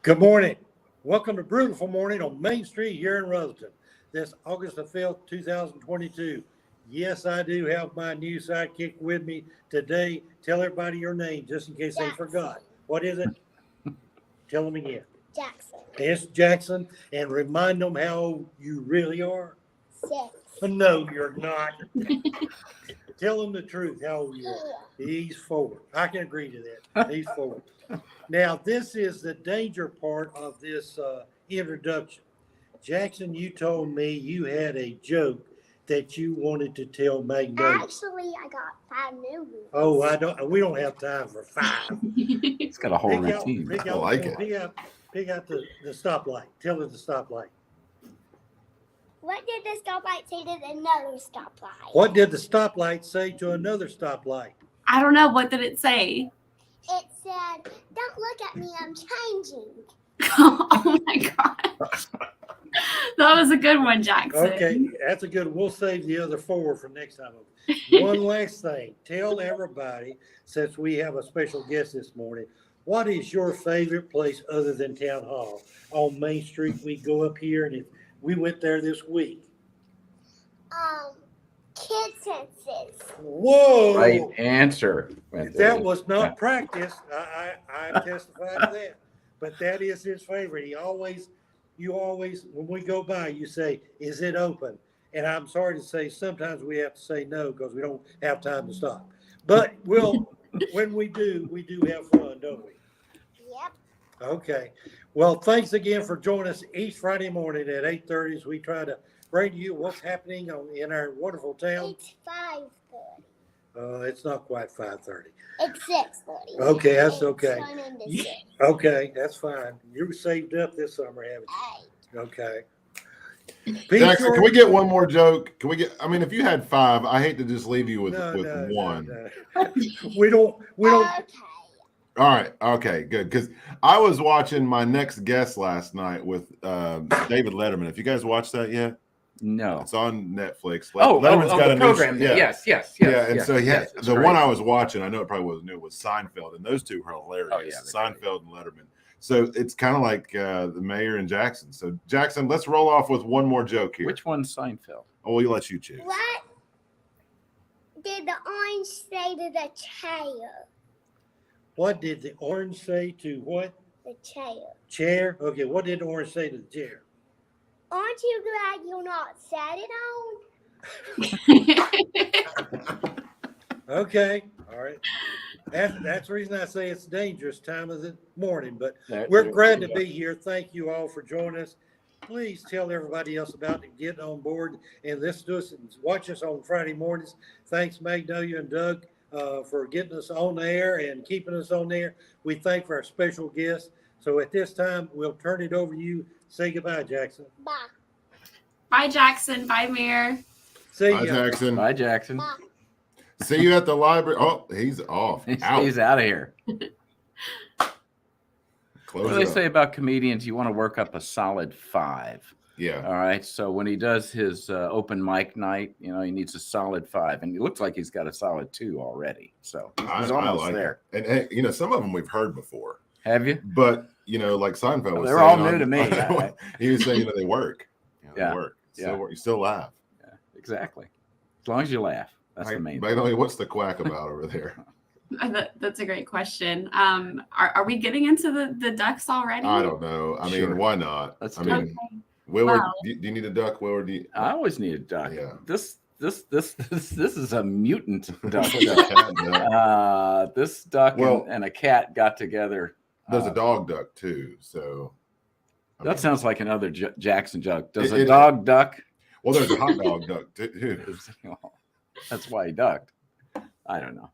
Good morning. Welcome to Brewtiful Morning on Main Street here in Rutherford. This August the 5th, 2022. Yes, I do have my new sidekick with me today. Tell everybody your name just in case they forgot. What is it? Tell them again. Jackson. It's Jackson. And remind them how old you really are. 6. No, you're not. Tell them the truth, how old you are. He's 4. I can agree to that. He's 4. Now, this is the danger part of this introduction. Jackson, you told me you had a joke that you wanted to tell Magnolia. Actually, I got 5 new ones. Oh, we don't have time for 5. It's got a whole routine. Pick I out, like it. Pick out the stoplight. Tell her the stoplight. What did the stoplight say to another stoplight? What did the stoplight say to another stoplight? I don't know. What did it say? It said, "Don't look at me, I'm changing." Oh my God. That was a good one, Jackson. Okay, that's a good one. We'll save the other 4 for next time. One last thing. Tell everybody, since we have a special guest this morning, what is your favorite place other than Town Hall? On Main Street, we go up here, and we went there this week. KidSenses. Whoa! Right answer. That was not practice. I testify to that. But that is his favorite. You always, when we go by, you say, "Is it open?" And I'm sorry to say, sometimes we have to say no because we don't have time to stop. But when we do have fun, don't we? Yep. Okay. Well, thanks again for joining us each Friday morning at 8:30 as we try to bring to you what's happening in our wonderful town. It's 5:30. It's not quite 5:30. It's 6:30. Okay, that's okay. It's turning to 6. Okay, that's fine. You saved up this summer, haven't you? 8. Okay. Jackson, can we get one more joke? Can we get? I mean, if you had 5, I hate to just leave you with one. No. We don't. Okay. All right. Okay. Good. Because I was watching My Next Guest last night with David Letterman. Have you guys watched that yet? No. It's on Netflix. Letterman's got a a program. New, yeah. Yes. Yeah. And yes, so yes, the great. one I was watching, I know it probably wasn't new, was Seinfeld, and those two are hilarious. Oh, yeah, Seinfeld and Letterman. So it's kind of like the mayor and Jackson. So Jackson, let's roll off with one more joke here. Which one's Seinfeld? Oh, we'll let you choose. What did the orange say to the chair? What did the orange say to what? The chair. Chair? Okay, what did the orange say to the chair? Aren't you glad you're not sat it on? Okay, all right. That's the reason I say it's a dangerous time of the morning, but There- we're there- glad to yeah. be here. Thank you all for joining us. Please tell everybody else about it, get on board and listen to us and watch us on Friday mornings. Thanks, Magnolia and Doug, for getting us on the air and keeping us on there. We thank our special guests. So at this time, we'll turn it over to you. Say goodbye, Jackson. Bye. Bye, Jackson. Bye, Mayor. See Bye, ya. Jackson. Bye, Jackson. Bye. See you at the library. Oh, he's off. Out. He's out of here. Close What do it they up. say about comedians? You want to work up a solid 5. Yeah. All right. So when he does his open mic night, he needs a solid 5, and it looks like he's got a solid 2 already. So he's almost like there. it. And hey, some of them we've heard before, Have you? but like Seinfeld was They're all saying new to me. He was saying, they work. Yeah. They work. Yeah. You still laugh. Yeah, exactly. As long as you laugh, that's the main thing. Magnolia, what's the quack about over there? That's a great question. Are we getting into the ducks already? I don't know. I Sure. mean, why not? Let's I do mean, Okay. Willard, Wow. do you need a duck? Willard, do you? I always need a duck. Yeah. This is a mutant duck. Duck. This duck Well- and a cat got together. There's a dog duck too. So That sounds like another Jackson joke. Does It- a dog duck? well. There's a hot dog duck too. That's why he ducked. I don't know.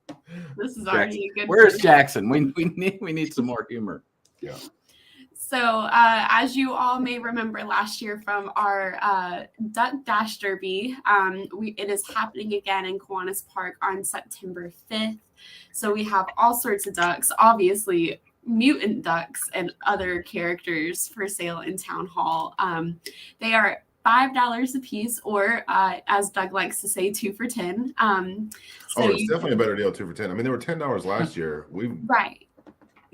This is already a good. Where's first- Jackson? We need some more humor. Yeah. So, as you all may remember last year from our Duck Dash Derby, it is happening again in Kiwanis Park on September 5th. So we have all sorts of ducks, obviously mutant ducks and other characters for sale in Town Hall. They are $5 a piece, or as Doug likes to say, 2 for $10. It's definitely a better deal, 2 for $10. I mean, they were $10 last year. Right.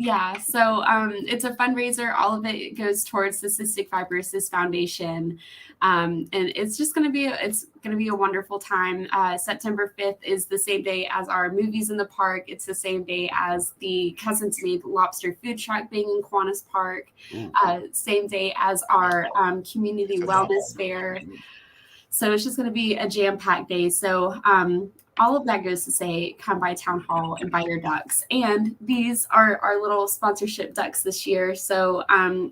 Yeah, so it's a fundraiser. All of it goes towards the Cystic Fibrosis Foundation, and it's just going to be a wonderful time. September 5th is the same day as our movies in the park. It's the same day as the Cousins Made Lobster food truck being in Kiwanis Park. Same day as our community wellness fair. So it's just going to be a jam-packed day. So all of that goes to say, come by Town Hall and buy your ducks. And these are our little sponsorship ducks this year. So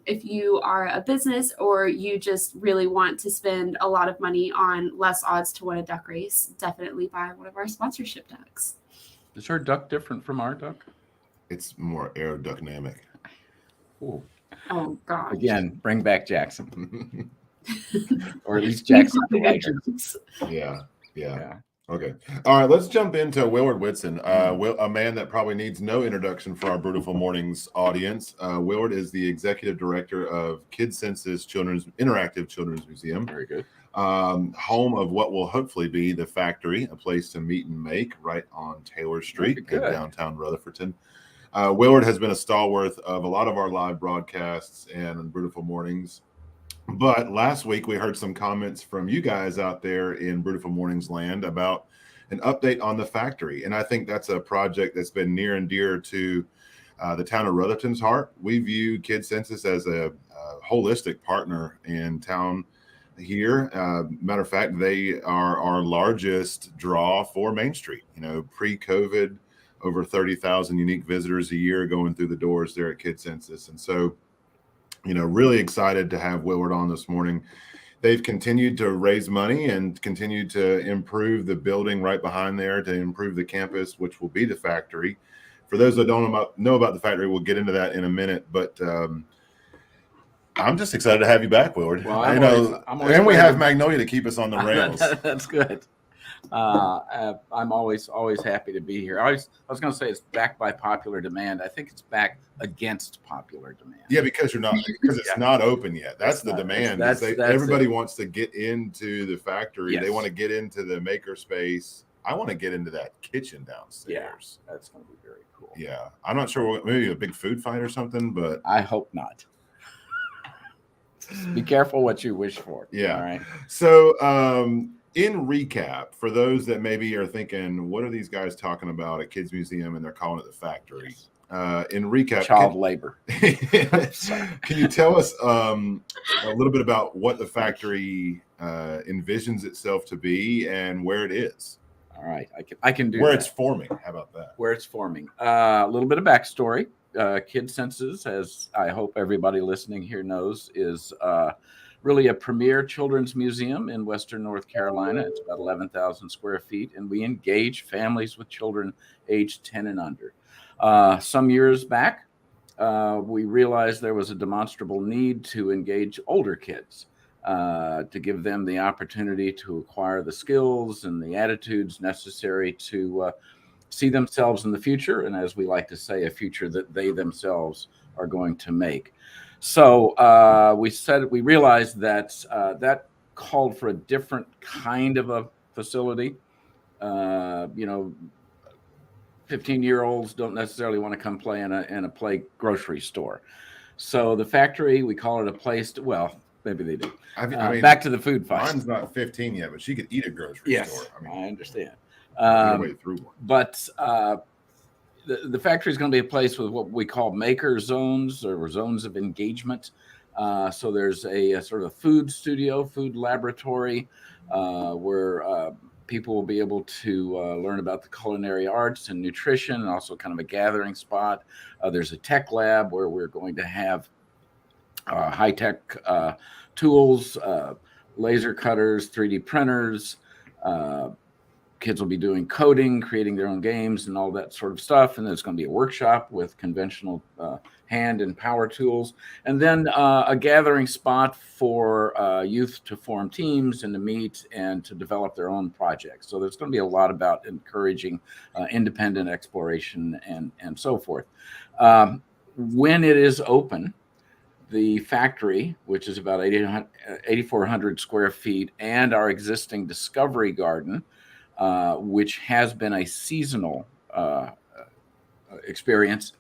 if you are a business or you just really want to spend a lot of money on less odds to win a duck race, definitely buy one of our sponsorship ducks. Is our duck different from our duck? It's more aerodynamic. Ooh. Oh, God. Again, bring back Jackson. Or at least Jackson. Yeah. Okay. All right. Let's jump into Willard Whitson, a man that probably needs no introduction for our Brewtiful Mornings audience. Willard is the executive director of KidSenses Interactive Children's Museum. Very good. Home of what will hopefully be the Factory, a place to meet and make right on Taylor Street in downtown Rutherfordton. Willard has been a stalwart of a lot of our live broadcasts and Brewtiful Mornings. But last week we heard some comments from you guys out there in Brewtiful Mornings land about an update on the Factory. And I think that's a project that's been near and dear to the town of Rutherfordton's heart. We view KidSenses as a holistic partner in town here. Matter of fact, they are our largest draw for Main Street. You know, pre-COVID, over 30,000 unique visitors a year going through the doors there at KidSenses. And so, you know, really excited to have Willard on this morning. They've continued to raise money and continue to improve the building right behind there to improve the campus, which will be the Factory. For those that don't know about the Factory, we'll get into that in a minute. But I'm just excited to have you back, Willard. Well, and we have Magnolia to keep us on the rails. That's good. I'm always happy to be here. I was going to say it's backed by popular demand. I think it's backed against popular demand. Yeah, because it's not open yet. That's the demand. Everybody wants to get into the Factory. Yes. They want to get into the maker space. I want to get into that kitchen downstairs. Yeah, that's going to be very cool. Yeah, I'm not sure. Maybe a big food fight or something, but I hope not. Be careful what you wish for. Yeah. All right. So, in recap, for those that maybe are thinking, what are these guys talking about at Kids Museum and they're calling it the Factory? In recap, child labor. Can you tell us a little bit about what the Factory envisions itself to be and where it is? All right, I can do where that. It's forming. How about that? Where it's forming. A little bit of backstory. KidSenses, as I hope everybody listening here knows, is really a premier children's museum in Western North Carolina. It's about 11,000 square feet, and we engage families with children aged 10 and under. Some years back, we realized there was a demonstrable need to engage older kids, to give them the opportunity to acquire the skills and the attitudes necessary to see themselves in the future, and as we like to say, a future that they themselves are going to make. So we realized that that called for a different kind of a facility. 15-year-olds don't necessarily want to come play in a play grocery store. So the Factory, we call it a place to, well, maybe they do. I mean, back to the food fight. Mine's not 15 yet, but she could eat a grocery store. I understand. Through one. But the Factory is going to be a place with what we call maker zones or zones of engagement. So there's a sort of food studio, food laboratory, where people will be able to learn about the culinary arts and nutrition, and also kind of a gathering spot. There's a tech lab where we're going to have high-tech tools, laser cutters, 3D printers. Kids will be doing coding, creating their own games and all that sort of stuff. And there's going to be a workshop with conventional hand and power tools. And then a gathering spot for youth to form teams and to meet and to develop their own projects. So there's going to be a lot about encouraging independent exploration and so forth. When it is open, the Factory, which is about 8,400 square feet, and our existing Discovery Garden, which has been a seasonal experience,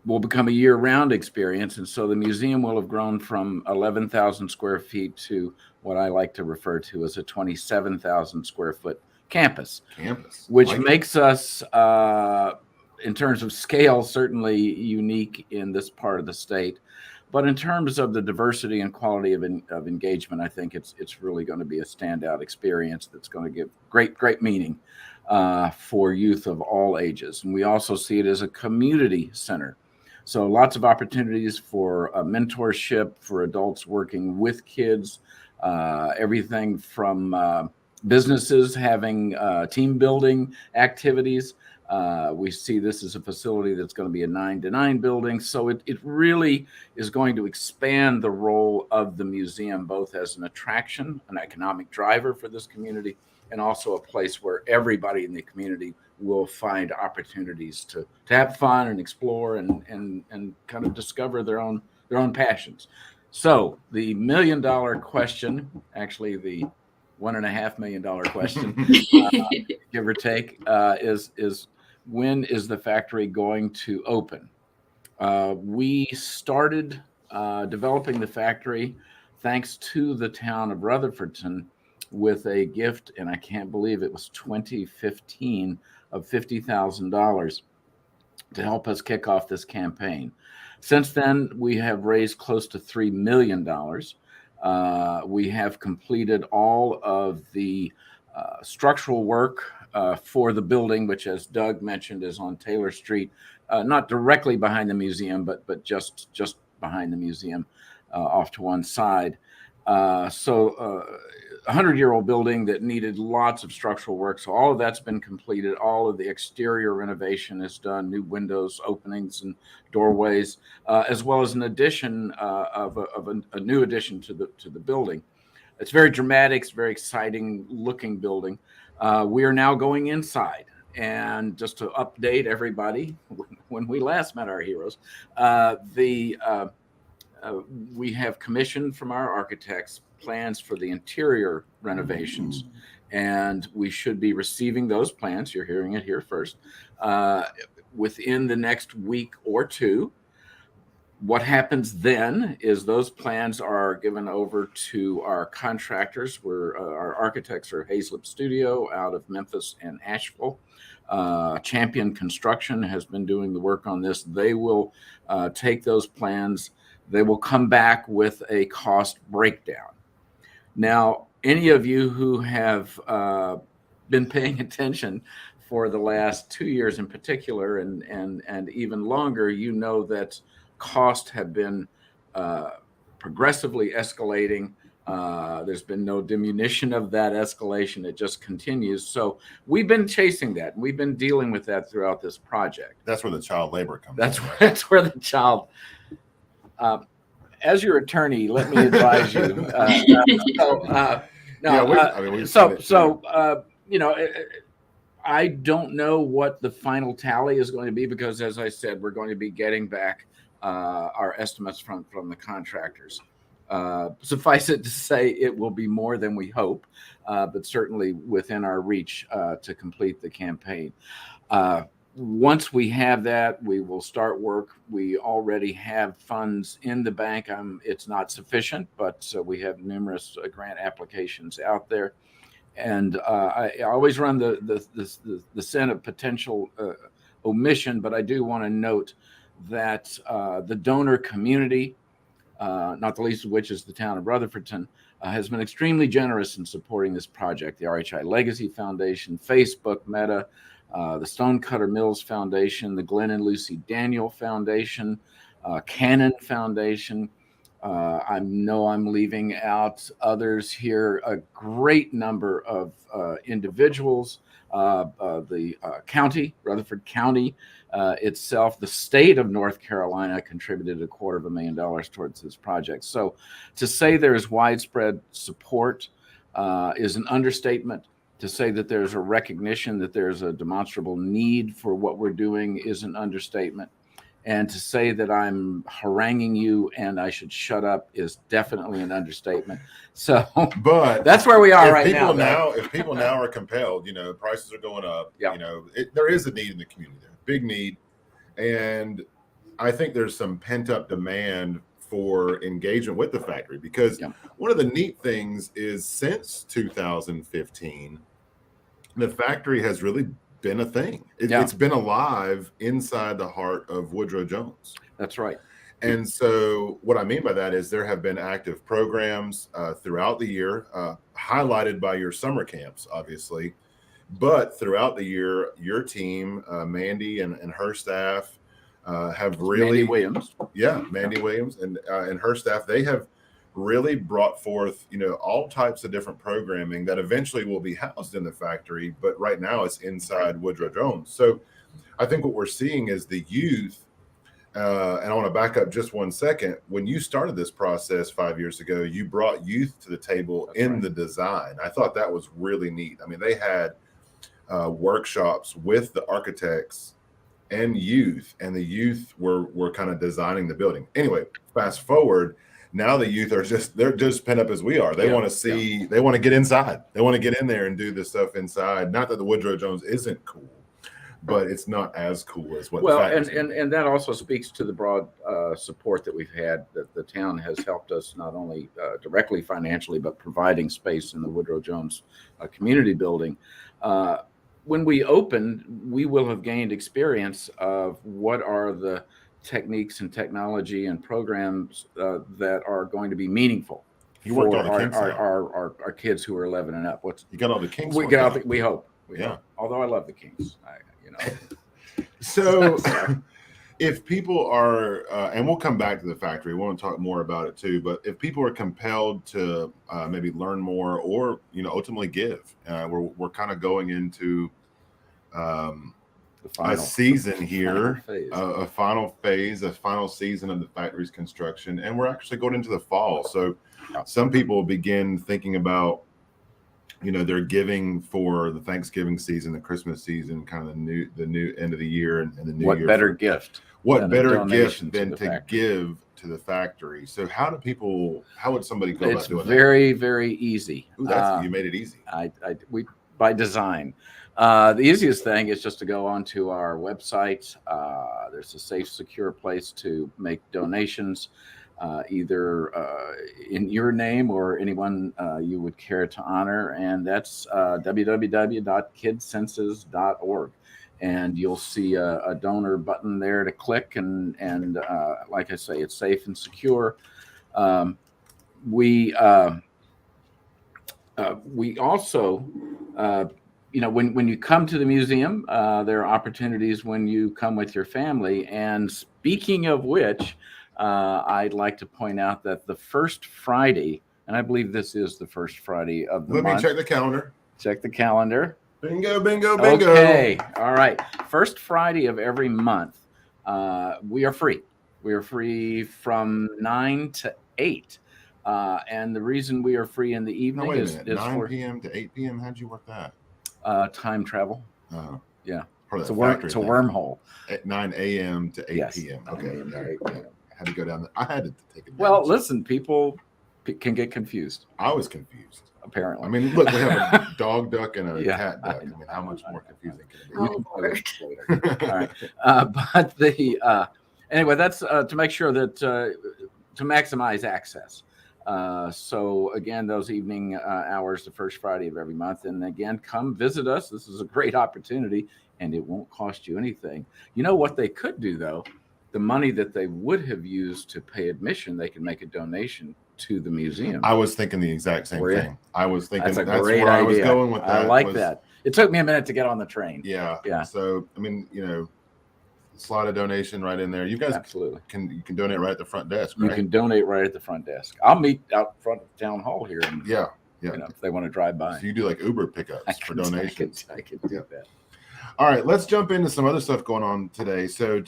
will become a year-round experience. And so the museum will have grown from 11,000 square feet to what I like to refer to as a 27,000 square foot campus, which makes us, in terms of scale, certainly unique in this part of the state. But in terms of the diversity and quality of engagement, I think it's really going to be a standout experience that's going to give great meaning for youth of all ages. And we also see it as a community center. So lots of opportunities for mentorship for adults working with kids, everything from businesses having team building activities. We see this as a facility that's going to be a 9-to-9 building. So it really is going to expand the role of the museum, both as an attraction, an economic driver for this community, and also a place where everybody in the community will find opportunities to have fun and explore and kind of discover their own passions. So the $1 million question, actually the $1.5 million question, give or take, is when is the factory going to open? We started developing the factory thanks to the town of Rutherfordton with a gift, and I can't believe it was 2015, of $50,000 to help us kick off this campaign. Since then, we have raised close to $3 million. We have completed all of the structural work for the building, which, as Doug mentioned, is on Taylor Street, not directly behind the museum, but just behind the museum, off to one side. So 100-year-old building that needed lots of structural work. So all of that's been completed. All of the exterior renovation is done, new windows, openings, and doorways, as well as an addition of a new addition to the building. It's very dramatic. It's a very exciting looking building. We are now going inside. And just to update everybody, when we last met our heroes, we have commissioned from our architects plans for the interior renovations, and we should be receiving those plans. You're hearing it here first, within the next week or two. What happens then is those plans are given over to our contractors. Our architects are Hazlip Studio out of Memphis and Asheville. Champion Construction has been doing the work on this. They will take those plans. They will come back with a cost breakdown. Now, any of you who have been paying attention for the last 2 years in particular, and even longer, you know that costs have been progressively escalating. There's been no diminution of that escalation. It just continues. So we've been chasing that. We've been dealing with that throughout this project. That's where the child labor comes in. That's where the child... as your attorney, let me advise you. I don't know what the final tally is going to be because, as I said, we're going to be getting back our estimates from the contractors. Suffice it to say, it will be more than we hope, but certainly within our reach to complete the campaign. Once we have that, we will start work. We already have funds in the bank. It's not sufficient, but we have numerous grant applications out there. And I always run the sin of potential omission, but I do want to note that the donor community, not the least of which is the town of Rutherfordton, has been extremely generous in supporting this project. The RHI Legacy Foundation, Facebook, Meta, the Stonecutter Mills Foundation, the Glenn and Lucy Daniel Foundation, Cannon Foundation. I know I'm leaving out others here. A great number of individuals. The county, Rutherford County itself, the state of North Carolina contributed $250,000 towards this project. So to say there's widespread support is an understatement. To say that there's a recognition that there's a demonstrable need for what we're doing is an understatement. And to say that I'm haranguing you and I should shut up is definitely an understatement. So, but that's where we are right now. If people now are compelled, prices are going up. Yep. There is a need in the community, there, big need, and I think there's some pent up demand for engagement with the factory, because one of the neat things is since 2015, the factory has really been a thing. It's been alive inside the heart of Woodrow Jones. That's right. And so what I mean by that is there have been active programs throughout the year, highlighted by your summer camps, obviously. But throughout the year, your team, Mandy and her staff, have really Mandy Williams and her staff, they have really brought forth, all types of different programming that eventually will be housed in the factory, but right now it's inside Woodrow Jones. So I think what we're seeing is the youth, and I want to back up just 1 second. When you started this process 5 years ago, you brought youth to the table the design. I thought that was really neat. I mean, they had workshops with the architects and youth, and the youth were kind of designing the building. Anyway, fast forward, now the youth they're just pent up as we are. They want to see, they want to get inside. They want to get in there and do this stuff inside. Not that the Woodrow Jones isn't cool, but it's not as cool as what. And that also speaks to the broad support that we've had, that the town has helped us not only directly financially, but providing space in the Woodrow Jones community building. When we open, we will have gained experience of what are the techniques and technology and programs that are going to be meaningful for our kids who are 11 and up. You got all the kinks? We got. We hope. We hope. Although I love the kinks, So, if people are, and we'll come back to the factory, we want to talk more about it too. But if people are compelled to maybe learn more, or ultimately give, we're kind of going into a season here, a final phase, a final season of the factory's construction, and we're actually going into the fall. So, some people begin thinking about, they're giving for the Thanksgiving season, the Christmas season, kind of the new end of the year, and the new year. What better gift? What better gift than to give to the factory? So how would somebody go about doing that? It's very, very easy. Ooh, you made it easy. We by design. The easiest thing is just to go onto our website. There's a safe, secure place to make donations, either in your name or anyone you would care to honor. And that's www.KidSenses.org. And you'll see a donor button there to click. And like I say, it's safe and secure. We also, when you come to the museum, there are opportunities when you come with your family. And speaking of which, I'd like to point out that the first Friday, and I believe this is the first Friday of the month. Let me check the calendar. Check the calendar. Bingo, bingo, bingo. Okay. All right. First Friday of every month, we are free. We are free from 9 to 8. And the reason we are free in the evening is 9 p.m. to 8 p.m. How'd you work that? Time travel. Oh, yeah. It's a wormhole. At 9 a.m. to 8 p.m. Okay. I had to go down there. I had to take it. Well, listen, people can get confused. I was confused. Apparently. I mean, look, we have a dog duck and a cat duck. I mean, how much more confusing can it be? All right. But anyway, that's to make sure that to maximize access. So again, those evening hours, the first Friday of every month. And again, come visit us. This is a great opportunity, and it won't cost you anything. You know what they could do, though? The money that they would have used to pay admission, they can make a donation to the museum. I was thinking the exact same thing. I was thinking that's where idea. I was going with that. I like that. It took me a minute to get on the train. Yeah. So, I mean, slide a donation right in there. You guys absolutely you can donate right at the front desk. Right? You can donate right at the front desk. I'll meet out front of town hall here. And, yeah. If they want to drive by. So you do like Uber pickups for donations. I can do that. All right, let's jump into some other stuff going on today. So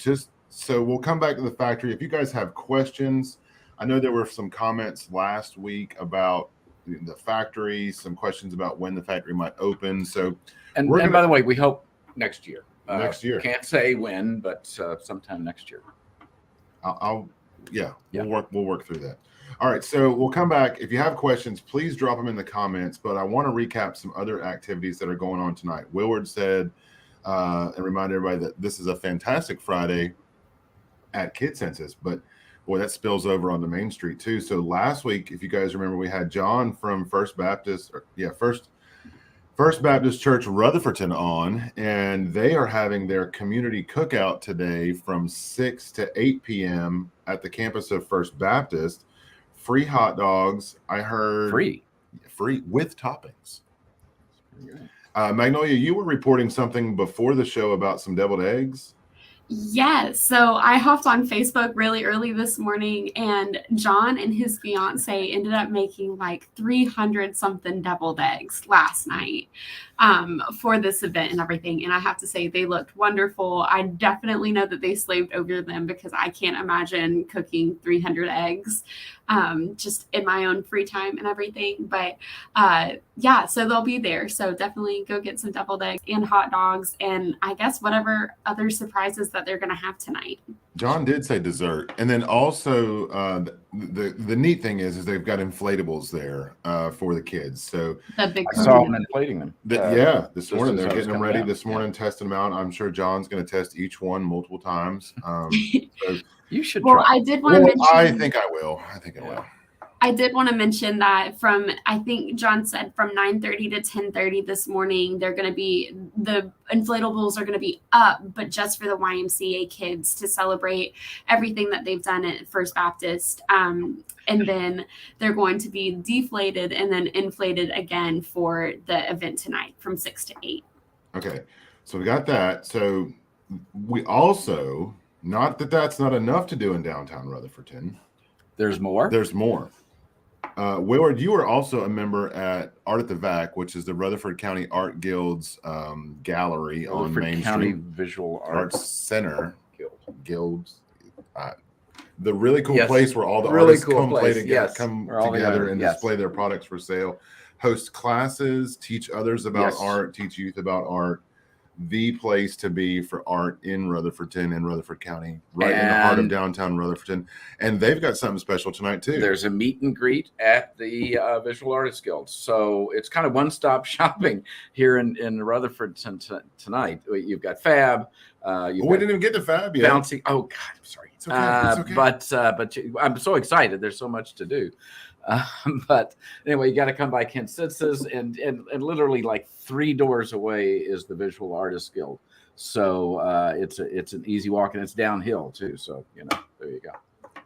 we'll come back to the factory. If you guys have questions, I know there were some comments last week about the factory, some questions about when the factory might open. So, and by the way, we hope next year. Next year. Can't say when, but sometime next year. We'll work through that. All right, so we'll come back. If you have questions, please drop them in the comments. But I want to recap some other activities that are going on tonight. Willard said, and remind everybody that this is a fantastic Friday at KidSenses, but boy, that spills over onto Main Street too. So last week, if you guys remember, we had John from First Baptist Church Rutherfordton on, and they are having their community cookout today from 6 to 8 p.m. at the campus of First Baptist. Free hot dogs. I heard free with toppings. Magnolia, you were reporting something before the show about some deviled eggs. Yes. So I hopped on Facebook really early this morning, and John and his fiance ended up making like 300 something deviled eggs last night for this event and everything. And I have to say, they looked wonderful. I definitely know that they slaved over them because I can't imagine cooking 300 eggs just in my own free time and everything. But yeah, so they'll be there. So definitely go get some deviled eggs and hot dogs, and I guess whatever other surprises that they're going to have tonight. John did say dessert, and then also the neat thing is they've got inflatables there for the kids. So the big I saw them inflating them. This morning they're getting them ready. This morning, testing them out. I'm sure John's going to test each one multiple times. So you should. Well, I did want to mention. I think I will. I did want to mention that I think John said from 9:30 to 10:30 this morning, the inflatables are going to be up, but just for the YMCA kids to celebrate everything that they've done at First Baptist. And then they're going to be deflated and then inflated again for the event tonight from 6 to 8. Okay. So we got that. So we also, not that that's not enough to do in downtown Rutherfordton. There's more. Willard, you are also a member at Art at the VAC, which is the Rutherford County Art Guild's gallery on Main County Street. Visual Arts Center Guilds. The really cool place where all the artists come together and display their products for sale. Host classes, teach others about art, teach youth about art. The place to be for art in Rutherfordton and Rutherford County, right in the heart of downtown Rutherfordton. And they've got something special tonight too. There's a meet and greet at the Visual Artists Guild. So it's kind of one-stop shopping here in Rutherfordton tonight. You've got Fab. We didn't even get to Fab yet. Bouncy. Oh God, I'm sorry. It's okay. It's okay. But I'm so excited. There's so much to do. But anyway, you got to come by KidSenses, and literally like 3 doors away is the Visual Artists Guild. So it's an easy walk, and it's downhill too. So there you go.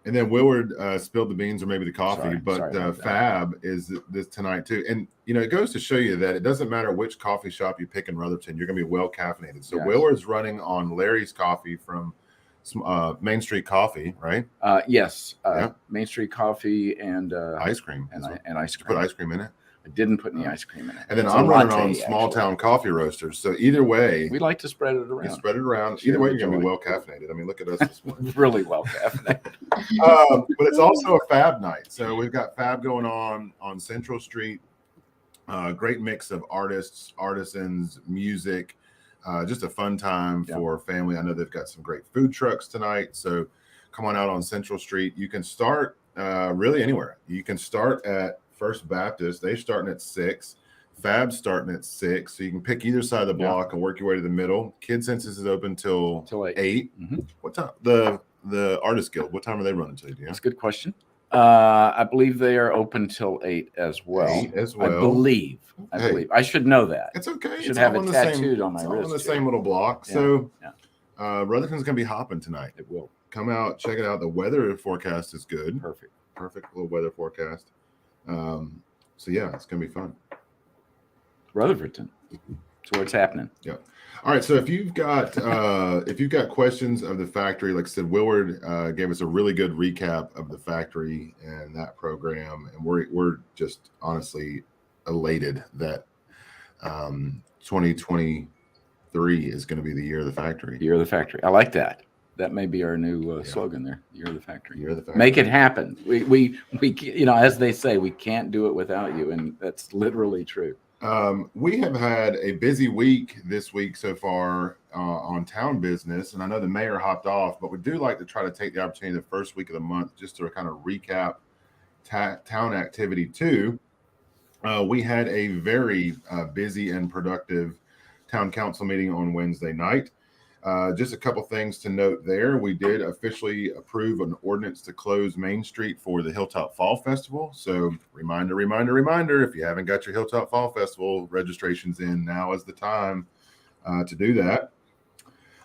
And then Willard spilled the beans, or maybe the coffee, but Fab is this tonight too. And it goes to show you that it doesn't matter which coffee shop you pick in Rutherfordton, you're going to be well caffeinated. So Willard's running on Larry's Coffee from Main Street Coffee, right? Yes. Main Street Coffee and ice cream. And ice cream. Put ice cream in it? I didn't put any ice cream in it. And then I'm running on Small Town Coffee Roasters. So either way, we like to spread it around. Either way, you're going to be well caffeinated. I mean, look at us this morning. Really well caffeinated. But it's also a Fab night. So we've got Fab going on Central Street. Great mix of artists, artisans, music. Just a fun time for family. I know they've got some great food trucks tonight. So come on out on Central Street. You can start really anywhere. You can start at First Baptist. They're starting at 6. Fab's starting at 6. So you can pick either side of the block and work your way to the middle. KidSenses is open till 8. Mm-hmm. What time? The Artist Guild, what time are they running to? That's a good question. I believe they are open till 8 as well. I believe. I should know that. It's okay. I should have it tattooed on my wrist. On the same little block. Yeah. So Rutherford's going to be hopping tonight. It will. Come out, check it out. The weather forecast is good. Perfect little weather forecast. So it's going to be fun. Rutherfordton. That's where it's happening. Yeah. All right. So if you've got questions of the factory, like I said, Willard gave us a really good recap of the factory and that program, and we're just honestly elated that 2023 is going to be the year of the factory. Year of the factory. I like that. That may be our new slogan there. Year of the factory. Year of the factory. Make it happen. We as they say, we can't do it without you, and that's literally true. We have had a busy week this week so far on town business, and I know the mayor hopped off, but we do like to try to take the opportunity the first week of the month just to kind of recap town activity too. We had a very busy and productive town council meeting on Wednesday night. Just a couple things to note there. We did officially approve an ordinance to close Main Street for the Hilltop Fall Festival. So reminder, if you haven't got your Hilltop Fall Festival registrations in, now is the time to do that.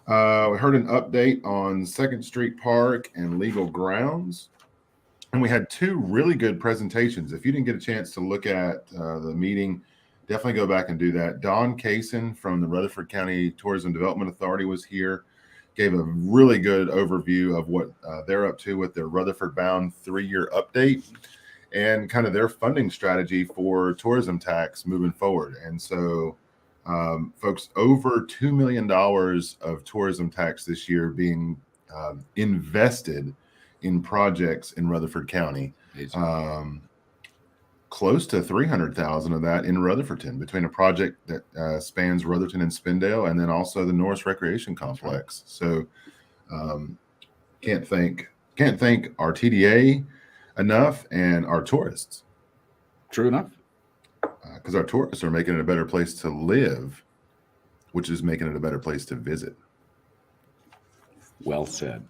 We heard an update on 2nd Street Park and legal grounds. And we had 2 really good presentations. If you didn't get a chance to look at the meeting, definitely go back and do that. Don Kaysen from the Rutherford County Tourism Development Authority was here, gave a really good overview of what they're up to with their Rutherford Bound 3-year update and kind of their funding strategy for tourism tax moving forward. And so, folks, over $2 million of tourism tax this year being invested in projects in Rutherford County. Close to 300,000 of that in Rutherfordton, between a project that spans Rutherford and Spindale, and then also the Norris Recreation Complex. So can't thank our TDA enough, and our tourists. True enough. Because our tourists are making it a better place to live, which is making it a better place to visit. Well said.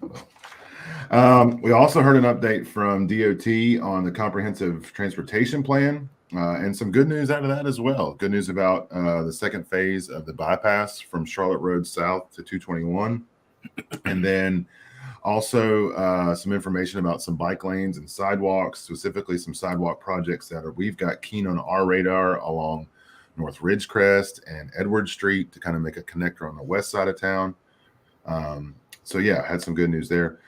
We also heard an update from DOT on the comprehensive transportation plan, and some good news out of that as well. Good news about the 2nd phase of the bypass from Charlotte Road South to 221. And then also some information about some bike lanes and sidewalks, specifically some sidewalk projects that we've got keen on our radar along North Ridgecrest and Edward Street to kind of make a connector on the west side of town. So yeah, I had some good news there.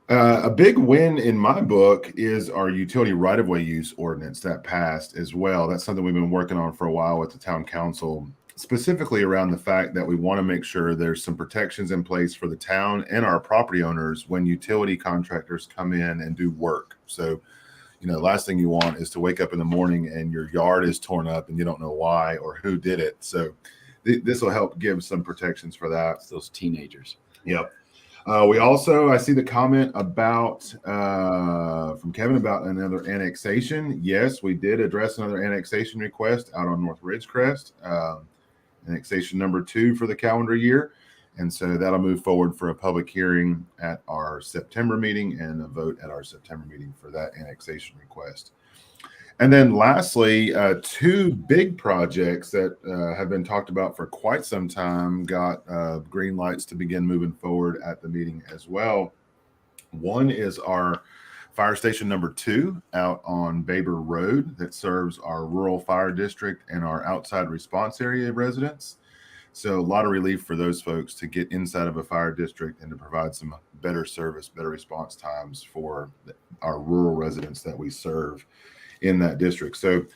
A big win in my book is our utility right-of-way use ordinance that passed as well. That's something we've been working on for a while with the town council, specifically around the fact that we want to make sure there's some protections in place for the town and our property owners when utility contractors come in and do work. So, you know, the last thing you want is to wake up in the morning and your yard is torn up and you don't know why or who did it. So this will help give some protections for that. It's those teenagers. Yep. We also, I see the comment about from Kevin about another annexation. Yes, we did address another annexation request out on North Ridgecrest, annexation number 2 for the calendar year. And so that'll move forward for a public hearing at our September meeting and a vote at our September meeting for that annexation request. And then lastly, 2 big projects that have been talked about for quite some time got green lights to begin moving forward at the meeting as well. One is our fire station number 2 out on Baber Road that serves our rural fire district and our outside response area residents. So a lot of relief for those folks to get inside of a fire district and to provide some better service, better response times for our rural residents that we serve in that district. So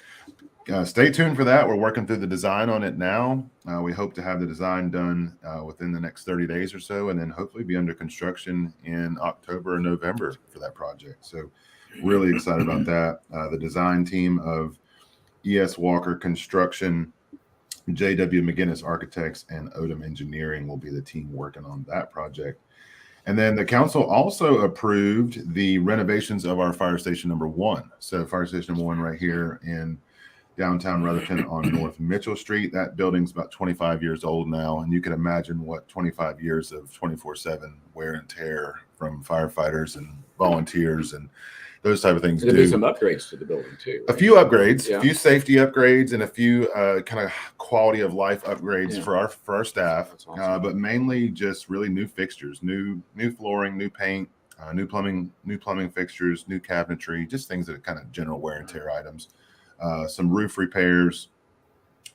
stay tuned for that. We're working through the design on it now. We hope to have the design done within the next 30 days or so, and then hopefully be under construction in October or November for that project. So really excited about that. The design team of E.S. Walker Construction, J.W. McGinnis Architects, and Odom Engineering will be the team working on that project. And then the council also approved the renovations of our fire station number 1. So fire station number 1 right here in downtown Rutherford on North Mitchell Street. That building's about 25 years old now. And you can imagine what 25 years of 24/7 wear and tear from firefighters and volunteers and those type of things. There'll be some upgrades to the building too. Right? A few upgrades, yeah. A few safety upgrades, and a few kind of quality of life upgrades for our staff. That's awesome. But mainly just really new fixtures, new flooring, new paint, new plumbing fixtures, new cabinetry, just things that are kind of general wear and tear items. Some roof repairs,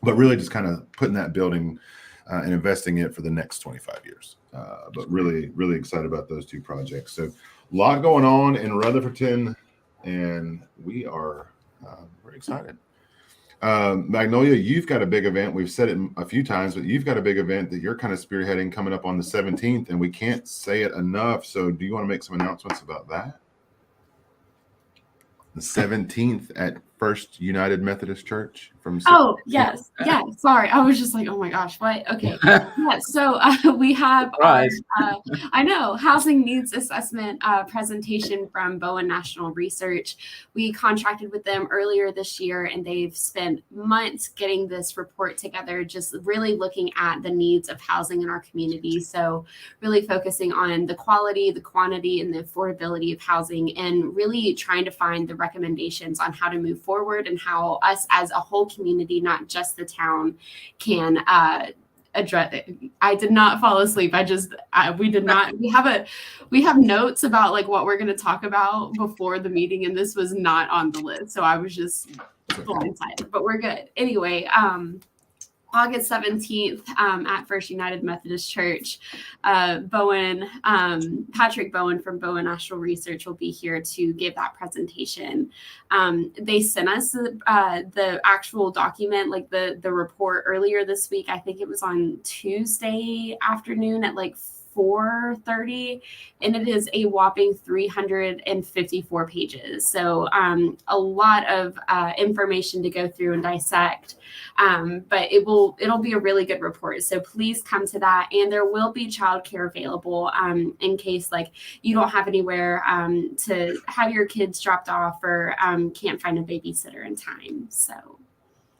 but really just kind of putting that building and investing it for the next 25 years. But really, really excited about those 2 projects. So a lot going on in Rutherfordton, and we are very excited. Magnolia, you've got a big event. We've said it a few times, but you've got a big event that you're kind of spearheading coming up on the 17th, and we can't say it enough. So do you want to make some announcements about that? The 17th at First United Methodist Church from. Oh, yes. Yeah. Sorry. I was just like, oh my gosh, what? Okay. Yeah. So we have our, I know, housing needs assessment presentation from Bowen National Research. We contracted with them earlier this year, and they've spent months getting this report together, just really looking at the needs of housing in our community. So really focusing on the quality, the quantity, and the affordability of housing, and really trying to find the recommendations on how to move forward and how us as a whole community, not just the town, can address it. I did not fall asleep. We have notes about like what we're going to talk about before the meeting, and this was not on the list. So I was just blindsided, but we're good. Anyway, August 17th at First United Methodist Church. Patrick Bowen from Bowen National Research will be here to give that presentation. They sent us the actual document, like the report earlier this week. I think it was on Tuesday afternoon at like 4:30, and it is a whopping 354 pages. So a lot of information to go through and dissect. But it'll be a really good report. So please come to that, and there will be childcare available in case like you don't have anywhere to have your kids dropped off or can't find a babysitter in time. So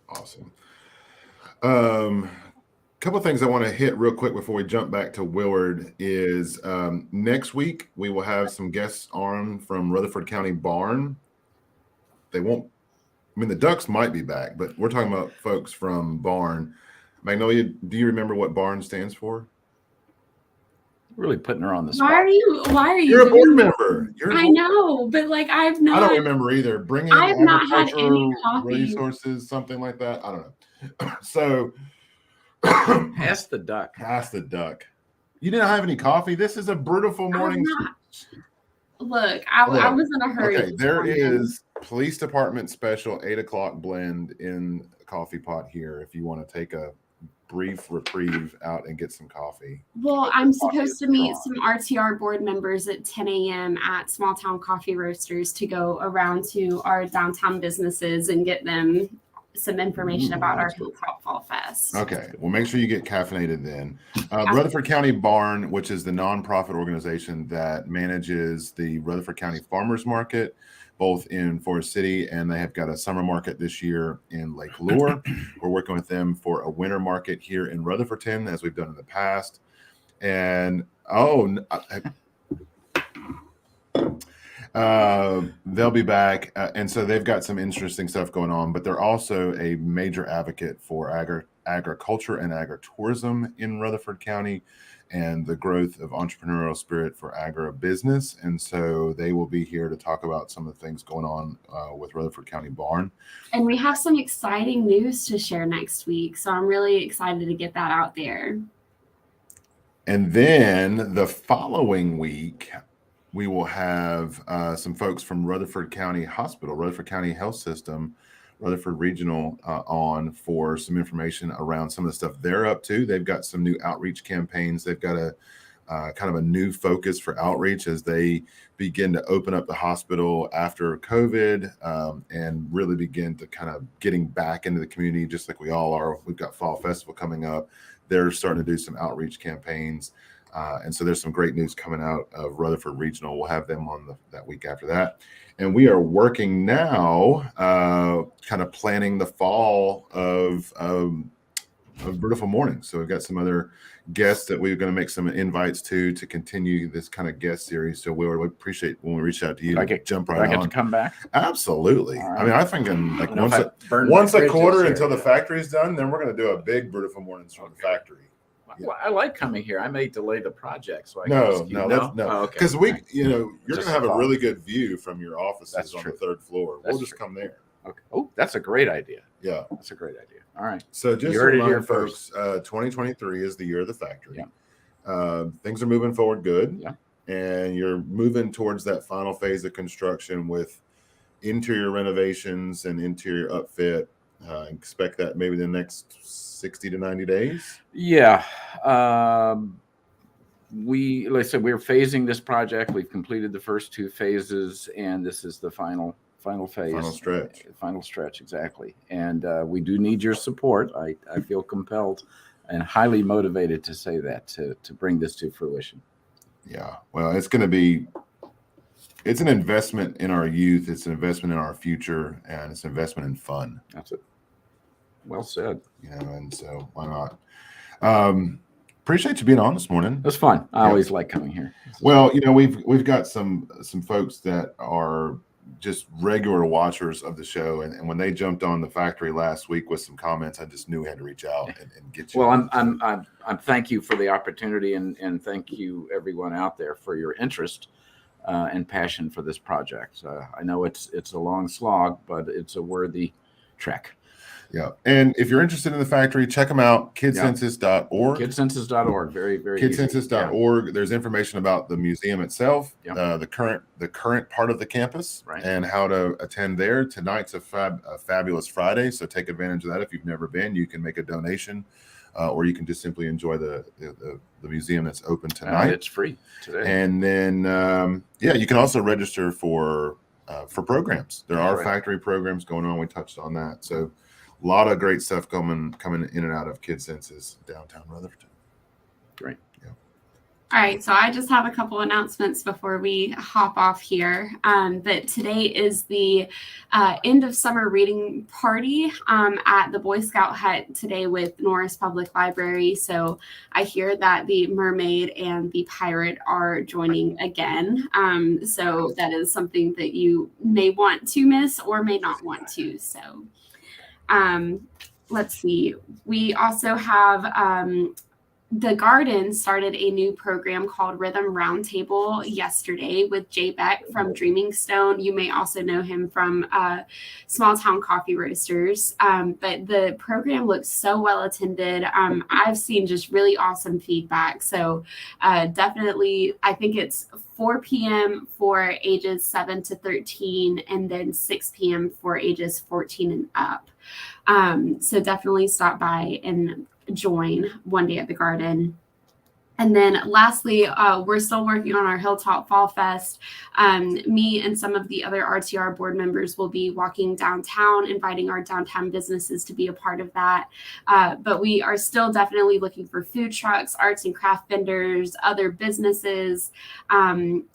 awesome. Couple of things I want to hit real quick before we jump back to Willard is next week we will have some guests on from Rutherford County Barn. The Ducks might be back, but we're talking about folks from Barn. Magnolia, do you remember what Barn stands for? Really putting her on the spot. Why are you? You're a board member. I know, but like I don't remember either. Bringing I have not had any coffee. Resources, something like that. I don't know. So Pass the duck. You didn't have any coffee? This is a Brewtiful morning. Look, I was in a hurry. Okay, there is police department special 8:00 blend in a coffee pot here if you want to take a brief reprieve out and get some coffee. Well, I'm supposed to meet some RTR board members at 10 a.m. at Small Town Coffee Roasters to go around to our downtown businesses and get them some information about our Hilltop Fall Fest. Okay, well, make sure you get caffeinated then. Rutherford County Barn, which is the nonprofit organization that manages the Rutherford County Farmers Market, both in Forest City, and they have got a summer market this year in Lake Lure. We're working with them for a winter market here in Rutherfordton, as we've done in the past. And they'll be back, and so they've got some interesting stuff going on, but they're also a major advocate for agriculture and agritourism in Rutherford County and the growth of entrepreneurial spirit for agribusiness. And so they will be here to talk about some of the things going on with Rutherford County Barn. And we have some exciting news to share next week, so I'm really excited to get that out there. And then the following week, we will have some folks from Rutherford County Hospital, Rutherford County Health System, Rutherford Regional on for some information around some of the stuff they're up to. They've got some new outreach campaigns. They've got a kind of a new focus for outreach as they begin to open up the hospital after COVID and really begin to kind of getting back into the community, just like we all are. We've got Fall Festival coming up. They're starting to do some outreach campaigns. And so there's some great news coming out of Rutherford Regional. We'll have them on that week after that. And we are working now, kind of planning the fall of Brewtiful Morning. So we've got some other guests that we're going to make some invites to continue this kind of guest series. So we appreciate when we reach out to you. I get to come back? Absolutely. Right. I mean, I think in like once a quarter until the factory's done, then we're going to do a big Brewtiful Mornings from the factory. Yeah. Well, I like coming here. I may delay the project, so I no, because you're going to have a really good view from your offices on the third floor. We'll just come there. Okay. Oh, that's a great idea. Yeah, that's a great idea. All right. So just to remind folks, 2023 is the year of the factory. Yeah. Things are moving forward good. Yeah. And you're moving towards that final phase of construction with interior renovations and interior upfit. Expect that maybe the next 60 to 90 days. Yeah. Like I said, we're phasing this project. We've completed the first two phases, and this is the final final phase, final stretch, exactly. And we do need your support. I feel compelled and highly motivated to say that, to bring this to fruition. Yeah, well, it's an investment in our youth, it's an investment in our future, and it's an investment in fun. That's it. Well said. And so why not? Appreciate you being on this morning. It was fun. I always like coming here. Well, we've got some folks that are just regular watchers of the show, and when they jumped on the factory last week with some comments, I just knew we had to reach out and get you. Well, I'm thank you for the opportunity, and thank you everyone out there for your interest and passion for this project. I know it's a long slog, but it's a worthy trek. Yeah. And if you're interested in the factory, check them out, KidSenses.org. KidSenses.org. Very, very KidSenses.org. There's information about the museum itself, Yep. the current part of the campus, Right. and how to attend there. Tonight's a fabulous Friday, so take advantage of that. If you've never been, you can make a donation, or you can just simply enjoy the museum that's open tonight. It's free today. And then, you can also register for programs. There are factory programs going on. We touched on that. So a lot of great stuff coming in and out of KidSenses downtown Rutherford. Great. Yeah. All right, so I just have a couple announcements before we hop off here. But today is the end of summer reading party at the Boy Scout hut today with Norris Public Library. So I hear that the Mermaid and the Pirate are joining again. So that is something that you may want to miss or may not want to. So let's see. We also have the Garden started a new program called Rhythm Roundtable yesterday with Jay Beck from Dreaming Stone. You may also know him from Small Town Coffee Roasters. But the program looks so well attended. I've seen just really awesome feedback. So definitely, I think it's 4 p.m. for ages 7 to 13 and then 6 p.m. for ages 14 and up. So definitely stop by and join one day at the Garden. And then lastly, we're still working on our Hilltop Fall Fest. Me and some of the other RTR board members will be walking downtown, inviting our downtown businesses to be a part of that. But we are still definitely looking for food trucks, arts and craft vendors, other businesses, and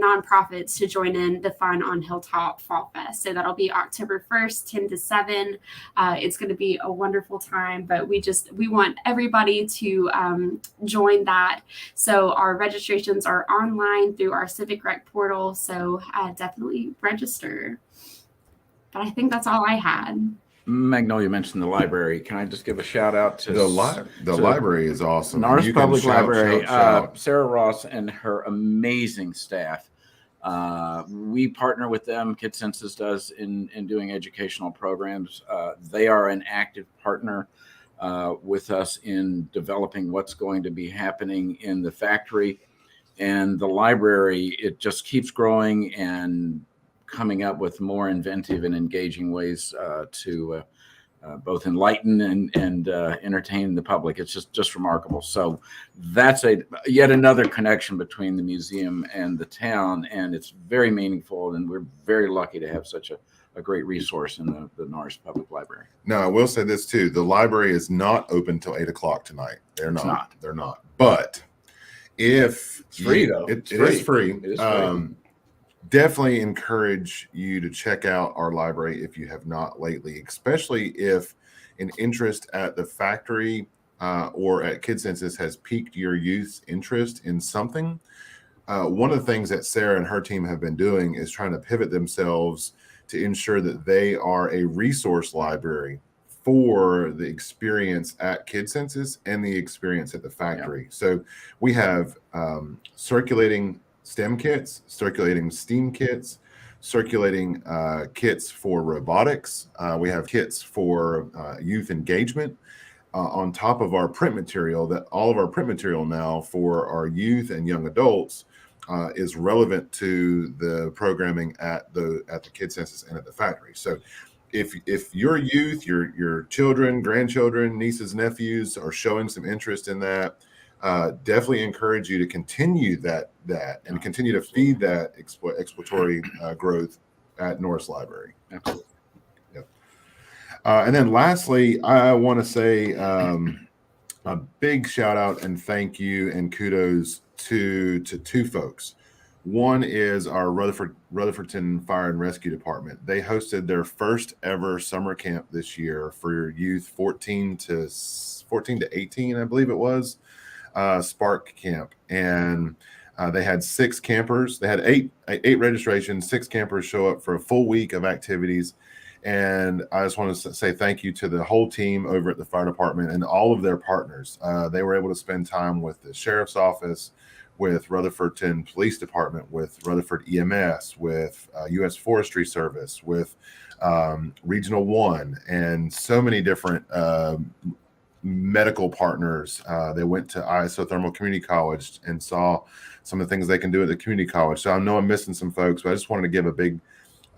nonprofits to join in the fun on Hilltop Fall Fest. So that'll be October 1st, 10 to 7. It's going to be a wonderful time, but we want everybody to join that. So our registrations are online through our Civic Rec portal. So definitely register. But I think that's all I had. Magnolia mentioned the library. Can I just give a shout out to the library is awesome. Norris Public Library, shout. Sarah Ross and her amazing staff. We partner with them. KidSenses does in doing educational programs. They are an active partner with us in developing what's going to be happening in the factory. And the library, it just keeps growing and coming up with more inventive and engaging ways to both enlighten and entertain the public. It's just remarkable. So that's yet another connection between the museum and the town, and it's very meaningful. And we're very lucky to have such a great resource in the Norris Public Library. Now, I will say this too: the library is not open till 8 o'clock tonight. They're not. They're not. But if it's free though, it is free. It is free. Definitely encourage you to check out our library if you have not lately, especially if an interest at the factory or at KidSenses has piqued your youth's interest in something. One of the things that Sarah and her team have been doing is trying to pivot themselves to ensure that they are a resource library for the experience at KidSenses and the experience at the factory. Yeah. So we have circulating STEM kits, circulating STEAM kits, circulating kits for robotics. We have kits for youth engagement on top of our print material. That all of our print material now for our youth and young adults is relevant to the programming at the KidSenses and at the factory. So if your youth, your children, grandchildren, nieces, nephews are showing some interest in that, definitely encourage you to continue that and continue to feed that exploratory growth at Norris Library. Absolutely. And then lastly, I want to say a big shout out and thank you and kudos to two folks. One is our Rutherfordton Fire and Rescue Department. They hosted their first ever summer camp this year for youth 14 to 18, I believe it was, Spark Camp. And they had 6 campers. They had eight registrations, 6 campers show up for a full week of activities. And I just want to say thank you to the whole team over at the fire department and all of their partners. They were able to spend time with the sheriff's office, with Rutherfordton Police Department, with Rutherford EMS, with U.S. Forestry Service, with Regional 1, and so many different medical partners. They went to Isothermal Community College and saw some of the things they can do at the community college. So I know I'm missing some folks, but I just wanted to give a big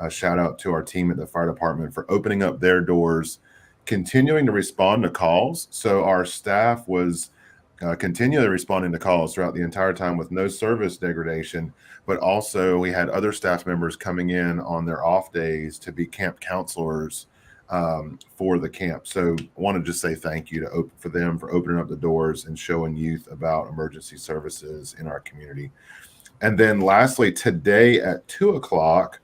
shout out to our team at the fire department for opening up their doors, continuing to respond to calls. So our staff was continually responding to calls throughout the entire time with no service degradation, but also we had other staff members coming in on their off days to be camp counselors for the camp. So I want to just say thank you for them for opening up the doors and showing youth about emergency services in our community. And then lastly, today at 2:00,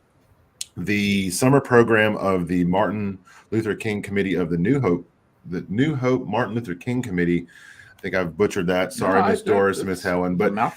the summer program of the Martin Luther King Committee of the New Hope Martin Luther King Committee. I think I've butchered that. Sorry, Miss Doris and Miss Helen. But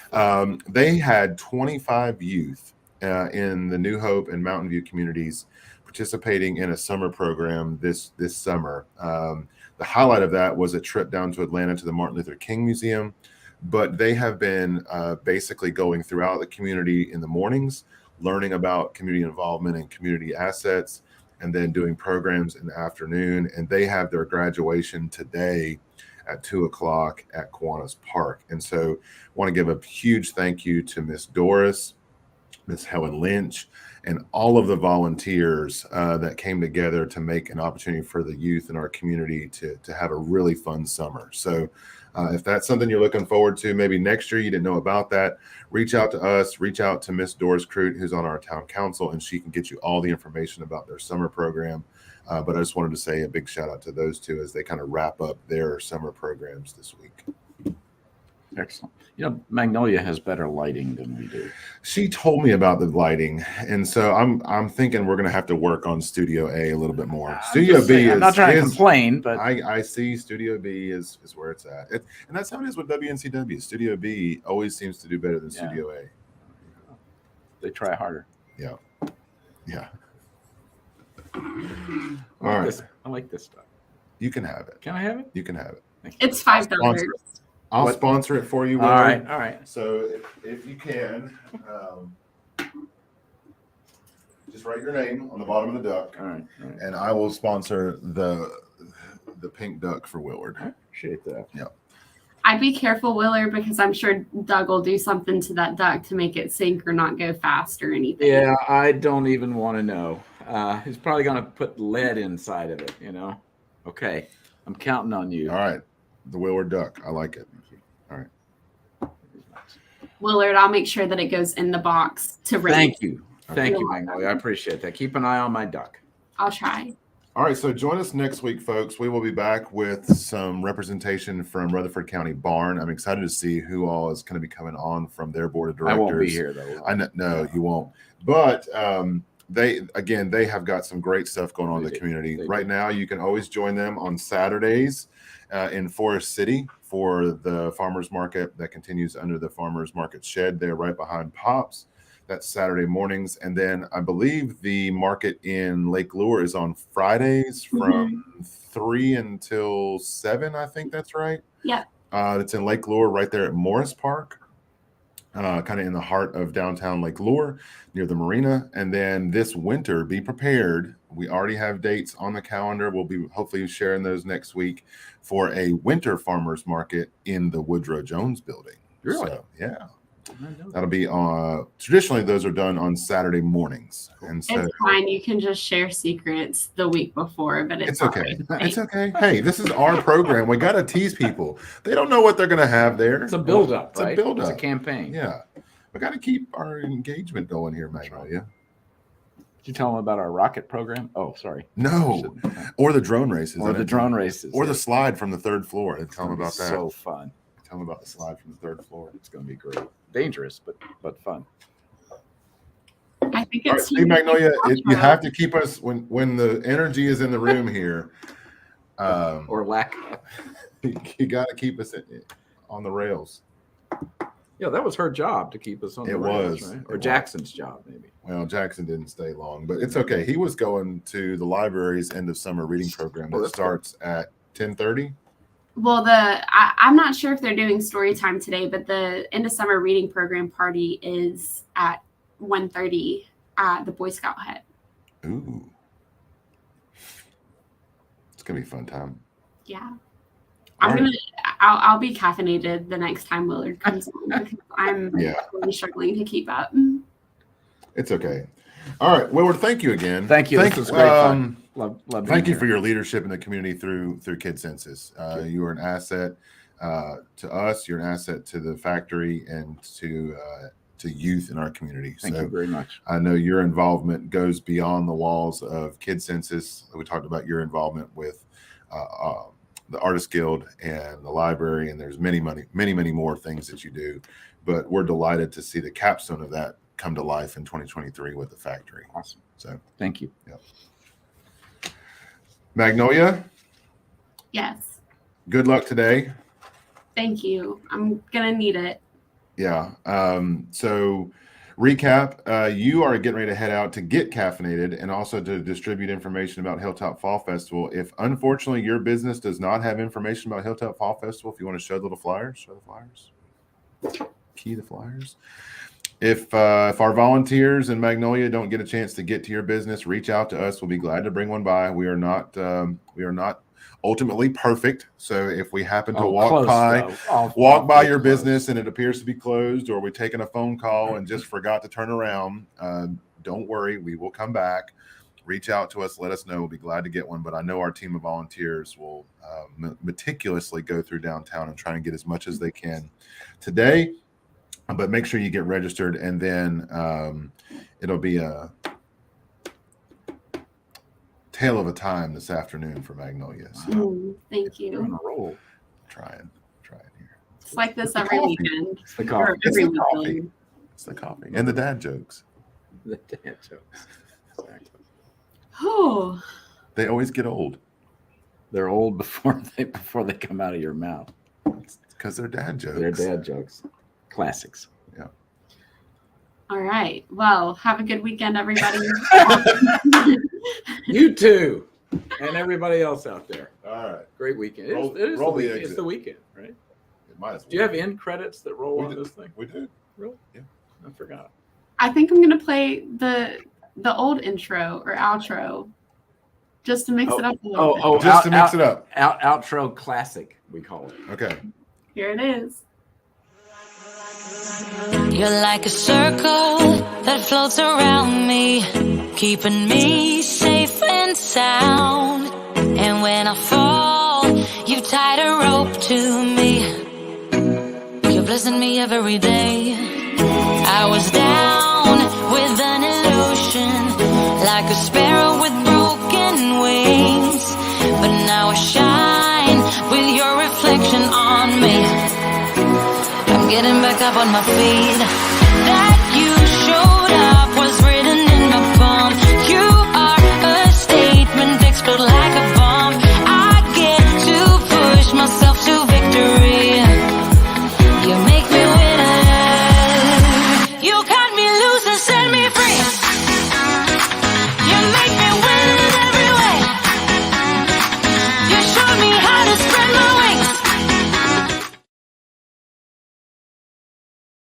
they had 25 youth in the New Hope and Mountain View communities participating in a summer program this summer. The highlight of that was a trip down to Atlanta to the Martin Luther King Museum. But they have been basically going throughout the community in the mornings, learning about community involvement and community assets, and then doing programs in the afternoon. And they have their graduation today at 2:00 at Kiwanis Park. And so I want to give a huge thank you to Miss Doris, Miss Helen Lynch, and all of the volunteers that came together to make an opportunity for the youth in our community to have a really fun summer. So if that's something you're looking forward to, maybe next year you didn't know about that, reach out to us, reach out to Miss Doris Crute, who's on our town council, and she can get you all the information about their summer program. But I just wanted to say a big shout out to those two as they kind of wrap up their summer programs this week. Excellent. Magnolia has better lighting than we do. She told me about the lighting, and so I'm thinking we're going to have to work on Studio A a little bit more. Studio B I'm not trying to complain, but I see Studio B is where it's at, and that's how it is with WNCW. Studio B always seems to do better than Studio A. They try harder. Yeah. All right. I like this stuff. You can have it. Can I have it? You can have it. It's $5. I'll sponsor it for you. All right. So if you can, just write your name on the bottom of the duck. All right. And I will sponsor the pink duck for Willard. I appreciate that. Yeah. I'd be careful, Willard, because I'm sure Doug will do something to that duck to make it sink or not go fast or anything. Yeah, I don't even want to know. He's probably going to put lead inside of it, Okay, I'm counting on you. All right. The Willard duck. I like it. All right. Willard, I'll make sure that it goes in the box to raise. Thank you. Thank you, Magnolia. I appreciate that. Keep an eye on my duck. I'll try. All right, so join us next week, folks. We will be back with some representation from Rutherford County Barn. I'm excited to see who all is going to be coming on from their board of directors. I won't be here, though. I know, no, you won't. But they have got some great stuff going on in the community. Right now, you can always join them on Saturdays in Forest City for the farmers market that continues under the farmers market shed there right behind Pops. That's Saturday mornings. And then I believe the market in Lake Lure is on Fridays from 3 until 7. I think that's right. Yeah. It's in Lake Lure right there at Morris Park, kind of in the heart of downtown Lake Lure near the marina. And then this winter, be prepared. We already have dates on the calendar. We'll be hopefully sharing those next week for a winter farmers market in the Woodrow Jones building. Really? So, yeah. That'll be traditionally those are done on Saturday mornings, and so it's fine. You can just share secrets the week before, but it's okay. Right. It's okay. Hey, this is our program. We gotta tease people. They don't know what they're gonna have there. It's a build-up, It's right? a build-up. It's a campaign. Yeah, we gotta keep our engagement going here, Magnolia. Did you tell them about our rocket program? Oh, sorry. No, or the drone races, Or the drone races. or the slide from the third floor. And tell them about that. So fun. Tell them about the slide from the third floor. It's going to be great. Dangerous, but fun. I think All right, it's Steve Magnolia, you have to keep us when the energy is in the room here. Or lack. You got to keep us on the rails. Yeah, that was her job to keep us on the rails, right? Or Jackson's job, maybe. Well, Jackson didn't stay long, but it's okay. He was going to the library's end of summer reading program that starts at 10:30. Well, I'm not sure if they're doing story time today, but the end of summer reading program party is at 1:30 at the Boy Scout hut. Ooh, it's gonna be a fun time. Yeah. I'll be caffeinated the next time Willard comes on because I'm really struggling to keep up. It's okay. All right, Willard, thank you again. Thank you. This was great fun. Love thank you for your leadership in the community through KidSenses. You are an asset to us. You're an asset to the factory and to youth in our community. Thank you very much. I know your involvement goes beyond the walls of KidSenses. We talked about your involvement with the Artist Guild and the library, and there's many more things that you do. But we're delighted to see the capstone of that come to life in 2023 with the factory. Awesome. So thank you. Yeah. Magnolia. Yes. Good luck today. Thank you. I'm gonna need it. Yeah. So recap, you are getting ready to head out to get caffeinated and also to distribute information about Hilltop Fall Festival. If unfortunately your business does not have information about Hilltop Fall Festival, if you want to show the flyers, key the flyers. If our volunteers in Magnolia don't get a chance to get to your business, reach out to us. We'll be glad to bring one by. We are not ultimately perfect. So if we happen to walk by your business and it appears to be closed, or we've taken a phone call and just forgot to turn around, don't worry, we will come back. Reach out to us, let us know. We'll be glad to get one. But I know our team of volunteers will meticulously go through downtown and try and get as much as they can today. But make sure you get registered, and then it'll be a tale of a time this afternoon for Magnolia. So thank you. You're on a roll. Trying here. It's like this every weekend. It's the coffee. It's the coffee and the dad jokes. The dad jokes. Exactly. Oh. They always get old. They're old before they come out of your mouth. It's because they're dad jokes. They're dad jokes. Classics. Yeah. All right. Well, have a good weekend, everybody. You too. And everybody else out there. All right. Great weekend. Roll the weekend. exit. It's the weekend, right? It might as well. Do you have end credits that roll on this thing? We do. Really? Yeah. I forgot. I think I'm gonna play the old intro or outro just to mix it up a little bit. Just to mix it up. Outro classic, we call it. Okay. Here it is. You're like a circle that floats around me, keeping me safe and sound. And when I fall, you tied a rope to me. You're blessing me every day. I was down with an illusion, like a sparrow with broken wings. But now I shine with your reflection on me. I'm getting back up on my feet.